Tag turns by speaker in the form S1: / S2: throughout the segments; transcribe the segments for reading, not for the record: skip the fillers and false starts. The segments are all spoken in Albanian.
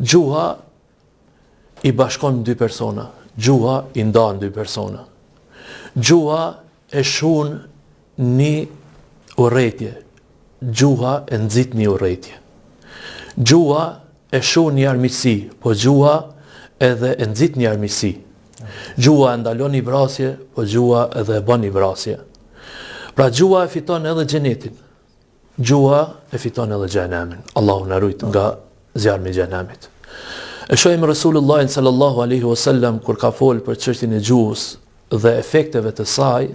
S1: Gjuha i bashkon dy persona, gjuha i ndan dy persona. Gjuha e shun një urrëtie, gjuha e nxit një urrëtie. Gjuha e shun një armiqësi, po gjuha edhe e nxit një armiqësi. Gjuha e ndalon një vrasje, po gjuha edhe e bën një vrasje. Pra gjuha e fiton edhe xhenetin. Gjuha e fiton edhe xhenemin. Allahu na ruaj nga zjarmi i xhenemit. E shohim Resulullahin sallallahu alaihi wasallam kur ka fol për çështjen e gjuhës dhe efekteve të saj,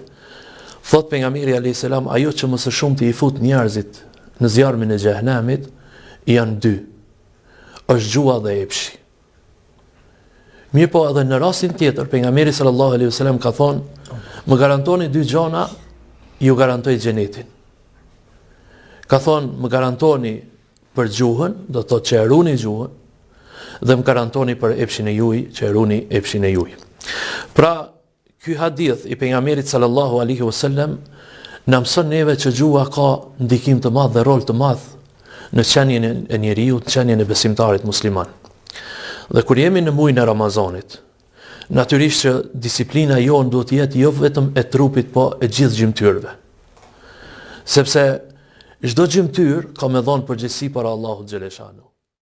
S1: thot pejgamberi alayhis salam, ajo që më së shumti i fut njerëzit në zjarmin e xhenemit janë dy. Është gjuha dhe epshi. Mirë po edhe në rastin tjetër, pejgamberi sallallahu alaihi wasallam ka thonë, më garantoni dy gjona, ju garantoj xhenetin. Ka thonë, më garantoni për gjuhën, do të thotë që e runi gjuhën, dhe më garantoni për epshin e juaj, që e runi epshin e juaj. Pra, ky hadith i pejgamberit sallallahu alaihi wasallam na mëson neve që gjuha ka ndikim të madh dhe rol të madh në qenien e njeriu, në qenien e besimtarit musliman. Dhe kur jemi në muajin e Ramazanit, natyrisht që disiplina jonë duhet të jetë jo vetëm e trupit, po e gjithë gjymtyrëve. Sepse çdo gjymtyr ka me dhënë përgjegjësi para Allahut xhaleshanu.